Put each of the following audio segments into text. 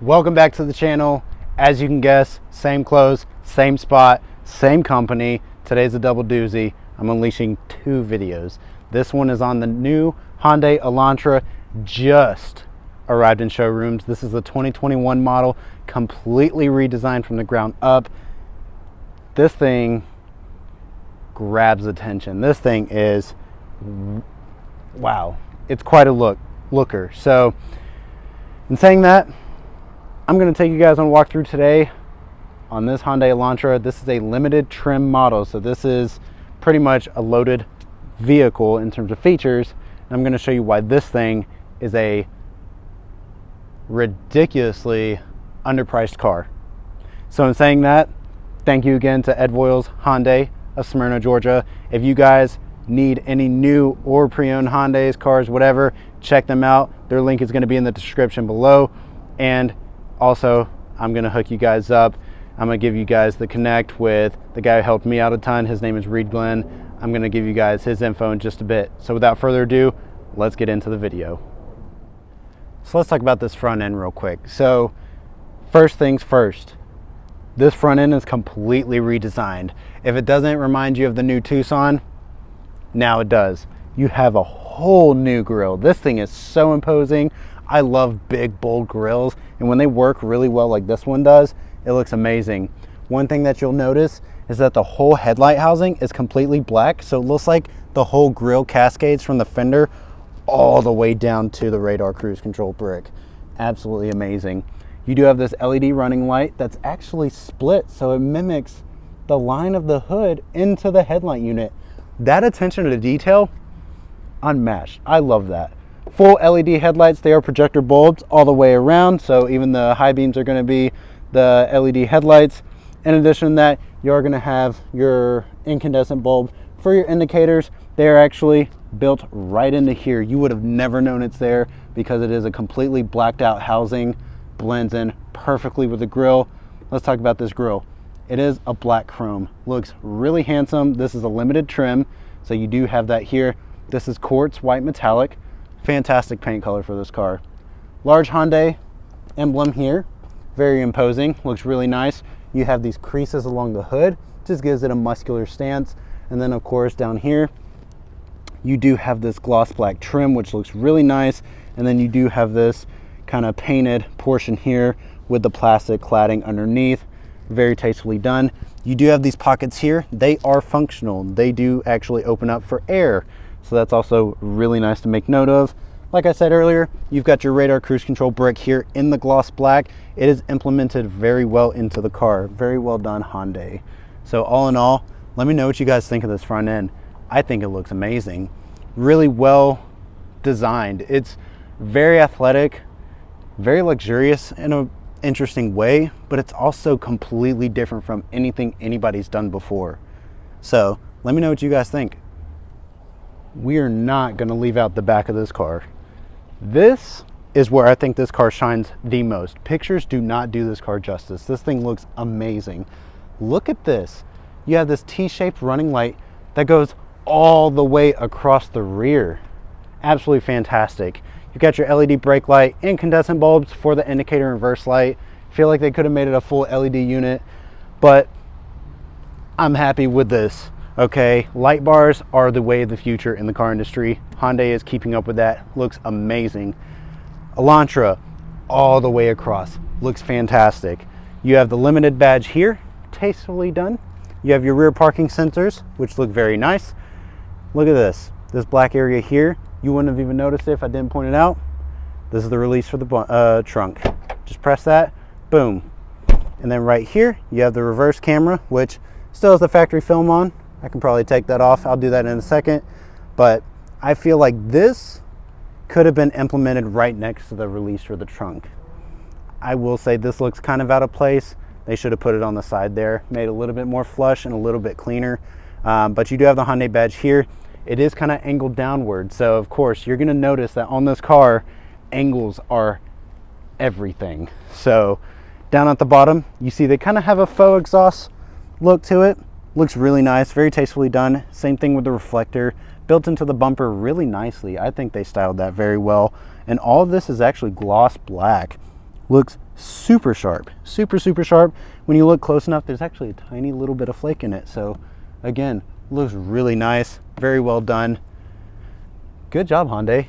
Welcome back to the channel. As you can guess, same clothes, same spot, same company. Today's a double doozy. I'm unleashing two videos. This one is on the new Hyundai Elantra, just arrived in showrooms. This is the 2021 model, completely redesigned from the ground up. This thing grabs attention. This thing is, wow, it's quite a looker. So in saying that, I'm going to take you guys on a walkthrough today on this Hyundai Elantra. This is a limited trim model, so this is pretty much a loaded vehicle in terms of features. And I'm going to show you why this thing is a ridiculously underpriced car. So in saying that, thank you again to Ed Voiles Hyundai of Smyrna, Georgia. If you guys need any new or pre-owned Hyundais, cars, whatever, check them out. Their link is going to be in the description below. And also, I'm going to hook you guys up. I'm going to give you guys the connect with the guy who helped me out a ton. His name is Reid Glenn. I'm going to give you guys his info in just a bit. So without further ado, let's get into the video. So let's talk about this front end real quick. So first things first, this front end is completely redesigned. If it doesn't remind you of the new Tucson, now it does. You have a whole new grille. This thing is so imposing. I love big, bold grills, and when they work really well like this one does, it looks amazing. One thing that you'll notice is that the whole headlight housing is completely black, so it looks like the whole grille cascades from the fender all the way down to the radar cruise control brick. Absolutely amazing. You do have this LED running light that's actually split, so it mimics the line of the hood into the headlight unit. That attention to detail, unmatched. I love that. Full LED headlights. They are projector bulbs all the way around, so even the high beams are going to be the LED headlights. In addition to that, you are going to have your incandescent bulb for your indicators. They are actually built right into here. You would have never known it's there because it is a completely blacked out housing, blends in perfectly with the grille. Let's talk about this grille. It is a black chrome, looks really handsome. This is a limited trim, so you do have that here. This is quartz white metallic. Fantastic paint color for this car. Large Hyundai emblem here, very imposing, looks really nice. You have these creases along the hood, just gives it a muscular stance. And then of course down here, you do have this gloss black trim, which looks really nice. And then you do have this kind of painted portion here with the plastic cladding underneath. Very tastefully done. You do have these pockets here. They are functional. They do actually open up for air. So that's also really nice to make note of. Like I said earlier, you've got your radar cruise control brick here in the gloss black. It is implemented very well into the car. Very well done, Hyundai. So all in all, let me know what you guys think of this front end. I think it looks amazing. Really well designed. It's very athletic, very luxurious in an interesting way, but it's also completely different from anything anybody's done before. So let me know what you guys think. We are not going to leave out the back of this car. This is where I think this car shines the most. Pictures do not do this car justice. This thing looks amazing. Look at this. You have this T-shaped running light that goes all the way across the rear. Absolutely fantastic. You've got your LED brake light, incandescent bulbs for the indicator and reverse light. Feel like they could have made it a full LED unit, but I'm happy with this. Okay, light bars are the way of the future in the car industry. Hyundai is keeping up with that. Looks amazing. Elantra, all the way across. Looks fantastic. You have the limited badge here, tastefully done. You have your rear parking sensors, which look very nice. Look at this. This black area here, you wouldn't have even noticed it if I didn't point it out. This is the release for the trunk. Just press that, boom. And then right here, you have the reverse camera, which still has the factory film on. I can probably take that off. I'll do that in a second. But I feel like this could have been implemented right next to the release for the trunk. I will say this looks kind of out of place. They should have put it on the side there, made it a little bit more flush and a little bit cleaner. But you do have the Hyundai badge here. It is kind of angled downward. So of course, you're gonna notice that on this car, angles are everything. So down at the bottom, you see they kind of have a faux exhaust look to it. Looks really nice, very tastefully done. Same thing with the reflector, built into the bumper really nicely. I think they styled that very well. And all of this is actually gloss black. Looks super sharp, super sharp. When you look close enough, there's actually a tiny little bit of flake in it. So again, looks really nice, very well done. Good job, Hyundai.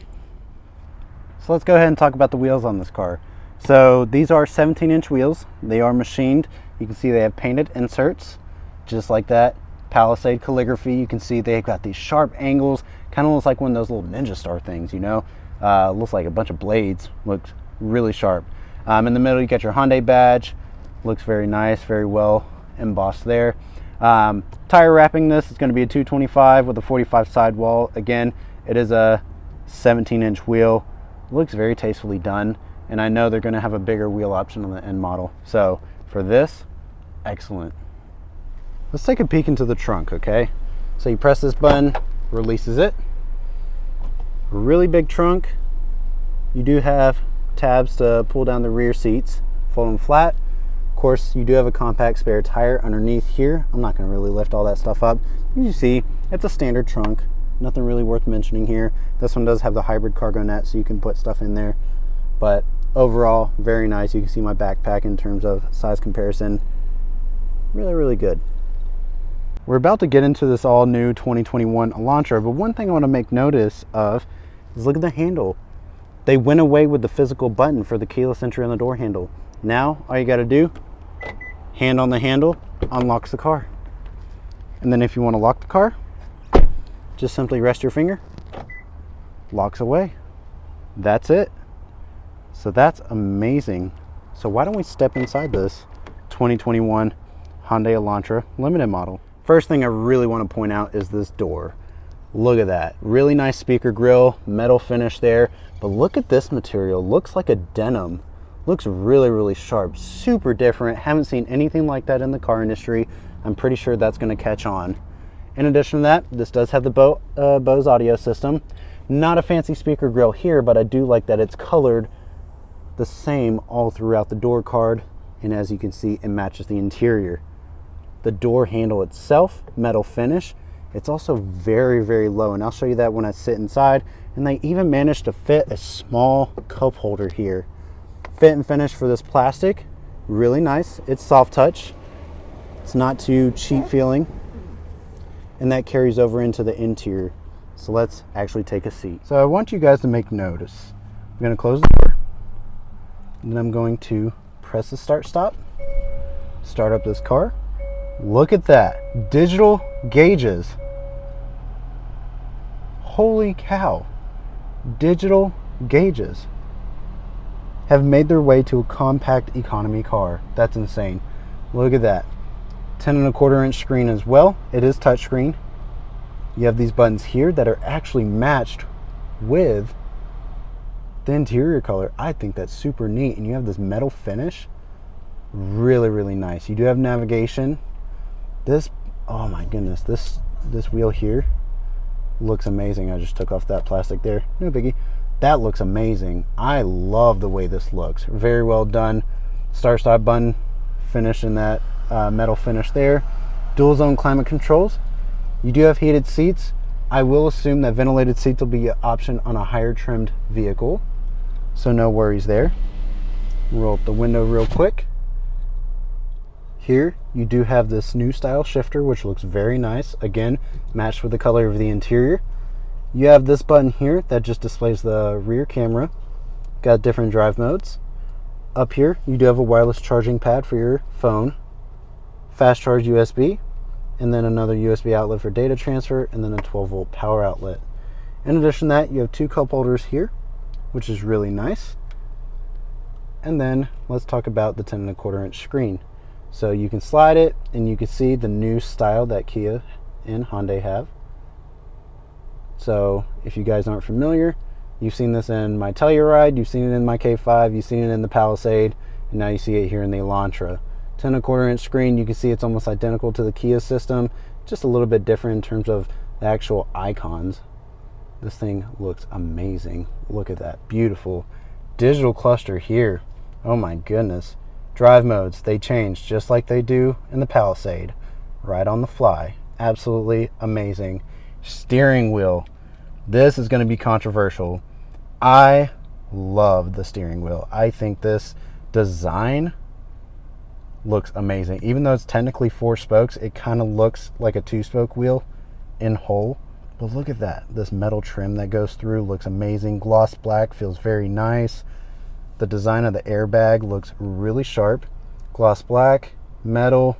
So let's go ahead and talk about the wheels on this car. So these are 17-inch wheels. They are machined. You can see they have painted inserts, just like that. Palisade calligraphy. You can see they've got these sharp angles. Kind of looks like one of those little Ninja Star things, you know? Looks like a bunch of blades. Looks really sharp. In the middle, you got your Hyundai badge. Looks very nice, very well embossed there. Tire wrapping, this is going to be a 225 with a 45 sidewall. Again, it is a 17-inch wheel. Looks very tastefully done, and I know they're going to have a bigger wheel option on the end model. So for this, excellent. Let's take a peek into the trunk, okay? So you press this button, releases it. Really big trunk. You do have tabs to pull down the rear seats, fold them flat. Of course, you do have a compact spare tire underneath here. I'm not going to really lift all that stuff up. You see, it's a standard trunk. Nothing really worth mentioning here. This one does have the hybrid cargo net, so you can put stuff in there. But overall, very nice. You can see my backpack in terms of size comparison. Really good. We're about to get into this all new 2021 Elantra, but one thing I want to make notice of is look at the handle. They went away with the physical button for the keyless entry on the door handle. Now, all you got to do, hand on the handle, unlocks the car. And then if you want to lock the car, just simply rest your finger, locks away. That's it. So that's amazing. So why don't we step inside this 2021 Hyundai Elantra Limited model. First thing I really want to point out is this door. Look at that. Really nice speaker grille, metal finish there. But look at this material. Looks like a denim. Looks really sharp. Super different. Haven't seen anything like that in the car industry. I'm pretty sure that's going to catch on. In addition to that, this does have the Bose audio system. Not a fancy speaker grille here, but I do like that it's colored the same all throughout the door card. And as you can see, it matches the interior. The door handle itself, metal finish. It's also very low, and I'll show you that when I sit inside. And they even managed to fit a small cup holder here. Fit and finish for this plastic, really nice. It's soft touch. It's not too cheap feeling. And that carries over into the interior. So let's actually take a seat. So I want you guys to make notice. I'm gonna close the door. And then I'm going to press the start stop. Start up this car. Look at that, digital gauges. Holy cow, digital gauges have made their way to a compact economy car. That's insane. Look at that, 10.25-inch screen as well. It is touchscreen. You have these buttons here that are actually matched with the interior color. I think that's super neat. And you have this metal finish, really nice. You do have navigation. This, oh my goodness, this wheel here looks amazing. I just took off that plastic there, no biggie. That looks amazing. I love the way this looks. Very well done. Start stop button finish in that metal finish there. Dual zone climate controls. You do have heated seats. I will assume that ventilated seats will be an option on a higher trimmed vehicle, so no worries there. Roll up the window real quick. Here you do have this new style shifter, which looks very nice. Again, matched with the color of the interior. You have this button here that just displays the rear camera. Got different drive modes. Up here, you do have a wireless charging pad for your phone. Fast charge USB, and then another USB outlet for data transfer, and then a 12-volt power outlet. In addition to that, you have two cup holders here, which is really nice. And then let's talk about the 10.25-inch screen. So you can slide it, and you can see the new style that Kia and Hyundai have. So if you guys aren't familiar, you've seen this in my Telluride, you've seen it in my K5, you've seen it in the Palisade, and now you see it here in the Elantra. 10.25-inch screen, you can see it's almost identical to the Kia system, just a little bit different in terms of the actual icons. This thing looks amazing. Look at that, beautiful. Digital cluster here, oh my goodness. Drive modes, they change just like they do in the Palisade, right on the fly. Absolutely amazing. Steering wheel, this is going to be controversial. I love the steering wheel. I think this design looks amazing. Even though it's technically 4 spokes, it kind of looks like a 2-spoke wheel in whole. But look at that. This metal trim that goes through looks amazing. Gloss black feels very nice. The design of the airbag looks really sharp. Gloss black, metal.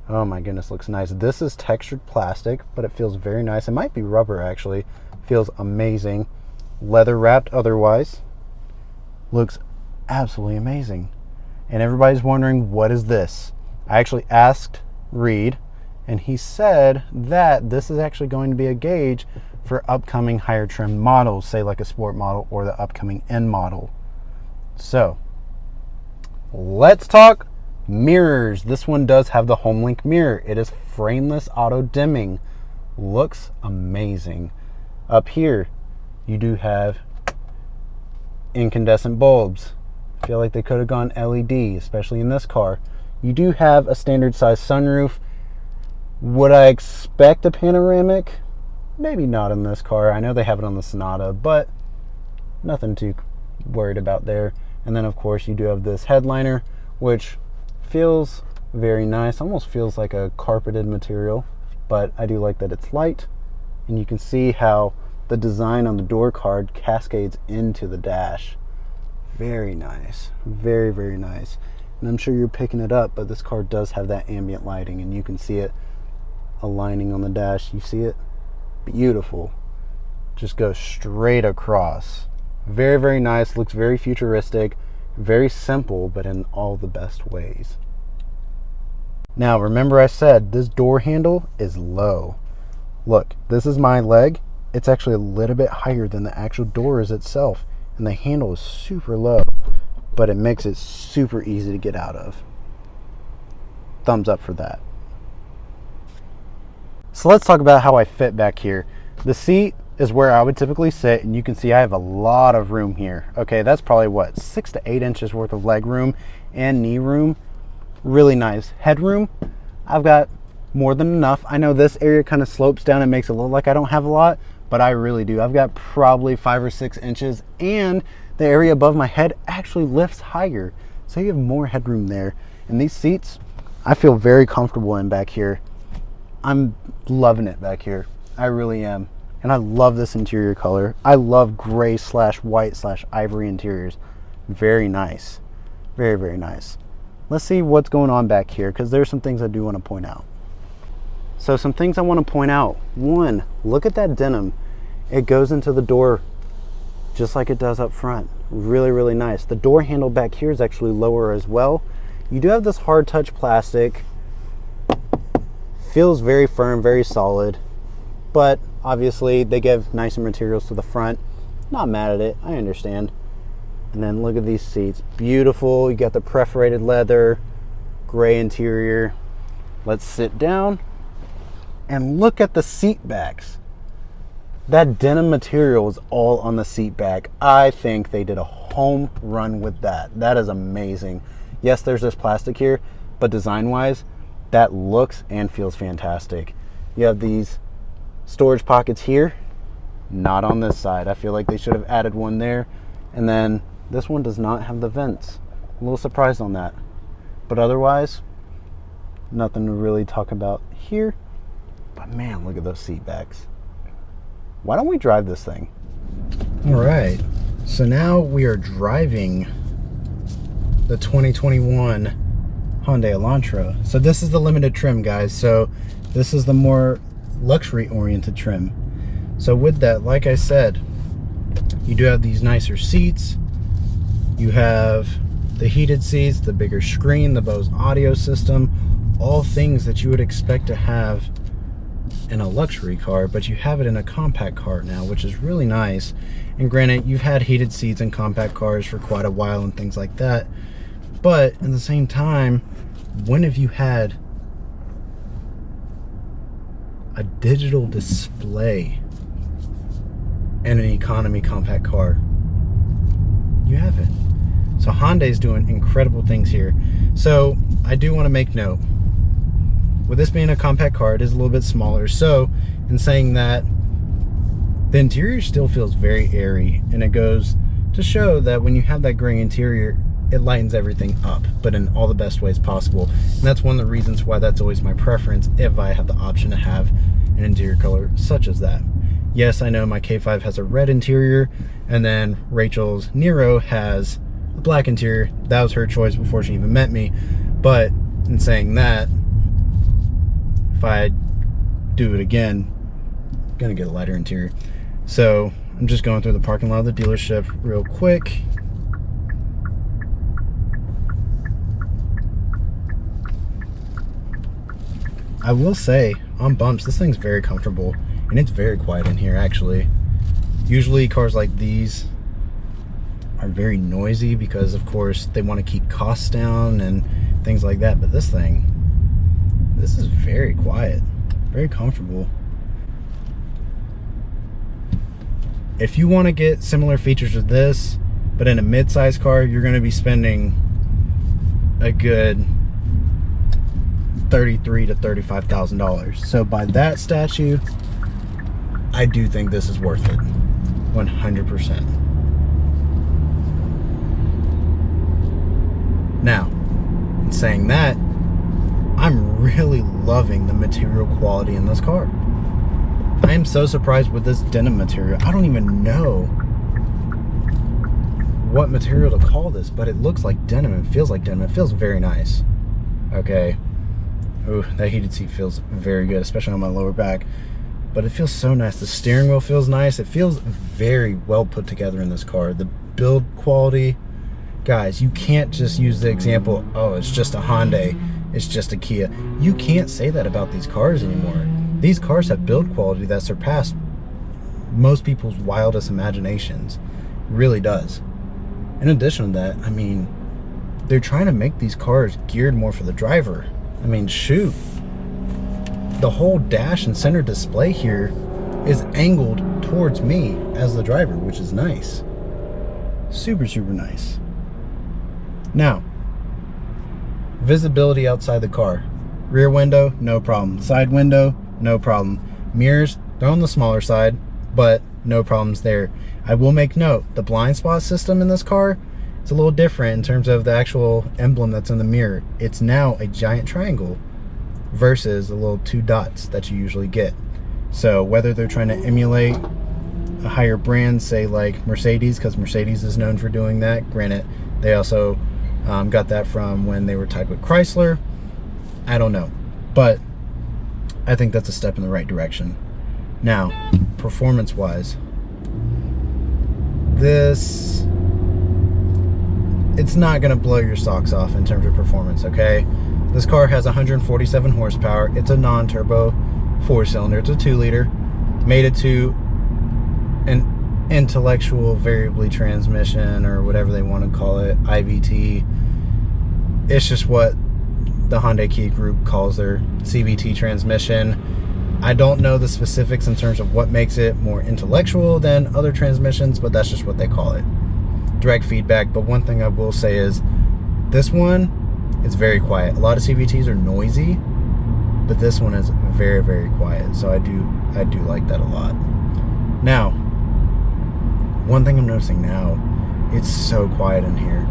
Oh my goodness, looks nice. This is textured plastic, but it feels very nice. It might be rubber actually. Feels amazing. Leather wrapped otherwise. Looks absolutely amazing. And everybody's wondering, what is this? I actually asked Reid, and he said that this is actually going to be a gauge for upcoming higher trim models, say like a sport model or the upcoming N model. So let's talk mirrors. This one does have the HomeLink mirror. It is frameless auto dimming. Looks amazing. Up here you do have incandescent bulbs. Feel like they could have gone LED, especially in this car. You do have a standard size sunroof. Would I expect a panoramic? Maybe not in this car. I know they have it on the Sonata, but nothing too worried about there. And then of course you do have this headliner, which feels very nice. Almost feels like a carpeted material, but I do like that it's light. And you can see how the design on the door card cascades into the dash. Very nice. Very, very nice. And I'm sure you're picking it up, but this car does have that ambient lighting, and you can see it aligning on the dash. You see it? Beautiful. Just goes straight across. Very, very nice. Looks very futuristic. Very simple, but in all the best ways. Now, remember I said this door handle is low. Look, this is my leg. It's actually a little bit higher than the actual door is itself. And the handle is super low, but it makes it super easy to get out of. Thumbs up for that. So let's talk about how I fit back here. The seat is where I would typically sit, and you can see I have a lot of room here. Okay, that's probably what, 6 to 8 inches worth of leg room and knee room. Really nice. Headroom, I've got more than enough. I know this area kind of slopes down and makes it look like I don't have a lot, but I really do. I've got probably 5 or 6 inches, and the area above my head actually lifts higher. So you have more headroom there. And these seats, I feel very comfortable in back here. I'm loving it back here. I really am. And I love this interior color. I love gray / white / ivory interiors. Very nice. Very, very nice. Let's see what's going on back here, because there's some things I do want to point out. So some things I want to point out. One, look at that denim. It goes into the door just like it does up front. Really, really nice. The door handle back here is actually lower as well. You do have this hard touch plastic. Feels very firm, very solid, but obviously they give nicer materials to the front. Not mad at it, I understand. And then look at these seats. Beautiful. You got the perforated leather, gray interior. Let's sit down. And look at the seat backs. That denim material is all on the seat back. I think they did a home run with that. That is amazing. Yes, there's this plastic here, but design-wise, that looks and feels fantastic. You have these storage pockets here, not on this side. I feel like they should have added one there. And then this one does not have the vents. A little surprised on that. But otherwise, nothing to really talk about here. But man, look at those seat backs. Why don't we drive this thing? All right, so now we are driving the 2021 Hyundai Elantra. So this is the limited trim, guys. So this is the more luxury oriented trim. So with that, like I said, you do have these nicer seats. You have the heated seats, the bigger screen, the Bose audio system, all things that you would expect to have in a luxury car, but you have it in a compact car now, which is really nice. And granted, you've had heated seats in compact cars for quite a while and things like that, but at the same time, when have you had a digital display in an economy compact car? You haven't. So Hyundai's doing incredible things here. So I do want to make note, with this being a compact car, it is a little bit smaller. So in saying that, the interior still feels very airy, and it goes to show that when you have that gray interior, it lightens everything up, but in all the best ways possible. And that's one of the reasons why that's always my preference if I have the option to have an interior color such as that. Yes, I know my K5 has a red interior, and then Rachel's Nero has a black interior. That was her choice before she even met me. But in saying that, if I do it again, I'm gonna get a lighter interior. So I'm just going through the parking lot of the dealership real quick. I will say, on bumps, this thing's very comfortable, and it's very quiet in here, actually. Usually cars like these are very noisy because, of course, they want to keep costs down and things like that, but this is very quiet, very comfortable. If you want to get similar features to this, but in a mid-size car, you're going to be spending a good $33,000 to $35,000. So by that statute, I do think this is worth it, 100%. Now, in saying that, I'm really loving the material quality in this car. I am so surprised with this denim material. I don't even know what material to call this, but it looks like denim and feels like denim. It feels very nice. Okay. Ooh, that heated seat feels very good, especially on my lower back. But it feels so nice. The steering wheel feels nice. It feels very well put together in this car. The build quality, guys, you can't just use the example, oh, it's just a Hyundai, it's just a Kia. You can't say that about these cars anymore. These cars have build quality that surpass most people's wildest imaginations. It really does. In addition to that, I mean, they're trying to make these cars geared more for the driver. I mean, shoot. The whole dash and center display here is angled towards me as the driver, which is nice. Super, super nice. Now, visibility outside the car. Rear window, no problem. Side window, no problem. Mirrors, they're on the smaller side, but no problems there. I will make note, the blind spot system in this car, it's a little different in terms of the actual emblem that's in the mirror. It's now a giant triangle versus the little 2 dots that you usually get. So whether they're trying to emulate a higher brand, say like Mercedes, because Mercedes is known for doing that. Granted, they also got that from when they were tied with Chrysler. I don't know, but I think that's a step in the right direction. Now, performance-wise, it's not gonna blow your socks off in terms of performance, okay? This car has 147 horsepower. It's a non-turbo 4-cylinder. It's a 2-liter. Made it to an intellectual variably transmission, or whatever they want to call it, IVT. It's just what the Hyundai Kia Group calls their CVT transmission. I don't know the specifics in terms of what makes it more intellectual than other transmissions, but that's just what they call it. Direct feedback. But one thing I will say is this one is very quiet. A lot of CVTs are noisy, but this one is very, very quiet. So I do like that a lot. Now, one thing I'm noticing now, it's so quiet in here.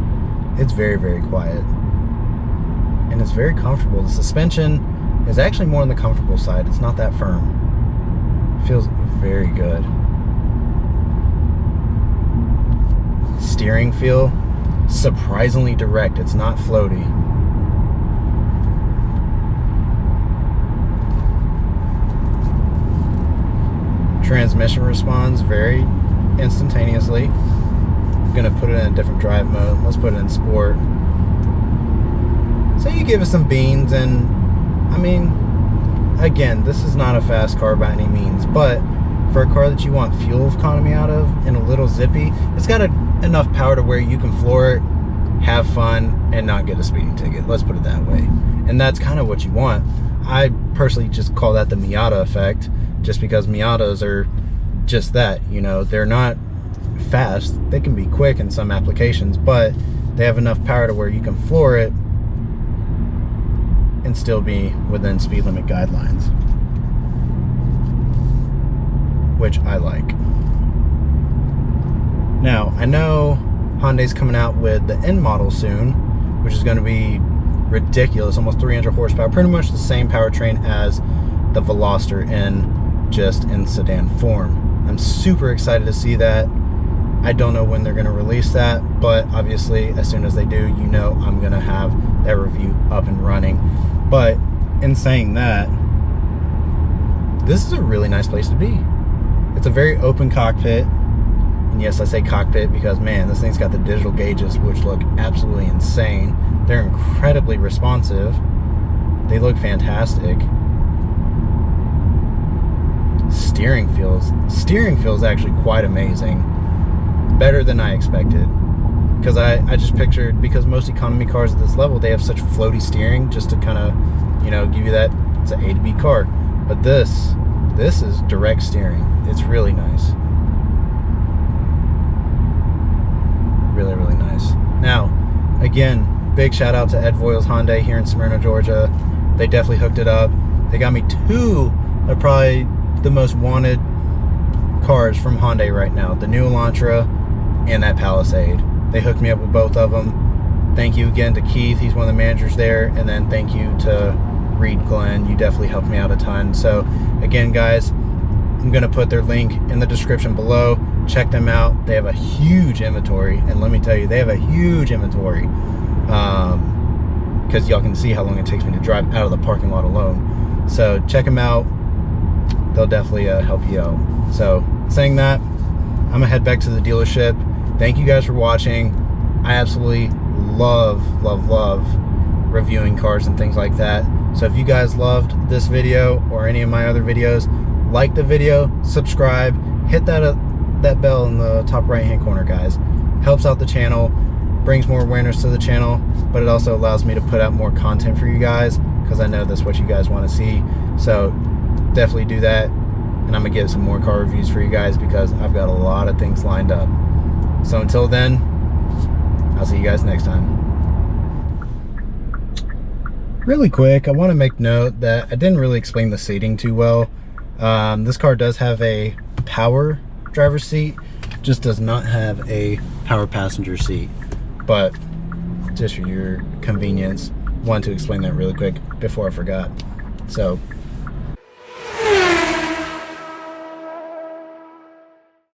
It's very, very quiet. And it's very comfortable. The suspension is actually more on the comfortable side. It's not that firm. It feels very good. Steering feel, surprisingly direct. It's not floaty. Transmission responds very instantaneously. I'm gonna put it in a different drive mode. Let's put it in sport. So you give it some beans, and I mean, again, this is not a fast car by any means, but for a car that you want fuel economy out of and a little zippy, it's got enough power to where you can floor it, have fun, and not get a speeding ticket. Let's put it that way. And that's kind of what you want. I personally just call that the Miata effect, just because Miatas are just that, you know, they're not fast. They can be quick in some applications, but they have enough power to where you can floor it and still be within speed limit guidelines, which I like. Now, I know Hyundai's coming out with the N model soon, which is going to be ridiculous, almost 300 horsepower, pretty much the same powertrain as the Veloster N, just in sedan form. I'm super excited to see that. I don't know when they're going to release that, but obviously as soon as they do, you know I'm going to have that review up and running. But in saying that, this is a really nice place to be. It's a very open cockpit. And yes, I say cockpit because, man, this thing's got the digital gauges, which look absolutely insane. They're incredibly responsive. They look fantastic. Steering feels actually quite amazing. Better than I expected. Because I just pictured, because most economy cars at this level, they have such floaty steering just to kind of, you know, give you that, it's an A to B car. But this is direct steering. It's really nice. Really, really nice. Now, again, big shout out to Ed Voiles Hyundai here in Smyrna, Georgia. They definitely hooked it up. They got me two of probably the most wanted cars from Hyundai right now, the new Elantra and that Palisade. They hooked me up with both of them. Thank you again to Keith, he's one of the managers there, and then thank you to Reid Glenn. You definitely helped me out a ton. So again, guys, I'm gonna put their link in the description below. Check them out. They have a huge inventory, and let me tell you, they have a huge inventory, because y'all can see how long it takes me to drive out of the parking lot alone. So check them out. They'll definitely help you out. So saying that, I'm gonna head back to the dealership. Thank you guys for watching. I absolutely love reviewing cars and things like that. So if you guys loved this video or any of my other videos, like the video, subscribe, hit that bell in the top right hand corner, guys. Helps out the channel, brings more awareness to the channel, but it also allows me to put out more content for you guys, because I know that's what you guys want to see. So definitely do that, and I'm gonna get some more car reviews for you guys, because I've got a lot of things lined up. So until then, I'll see you guys next time. Really quick, I want to make note that I didn't really explain the seating too well. This car does have a power driver's seat, just does not have a power passenger seat. But just for your convenience, wanted to explain that really quick before I forgot. So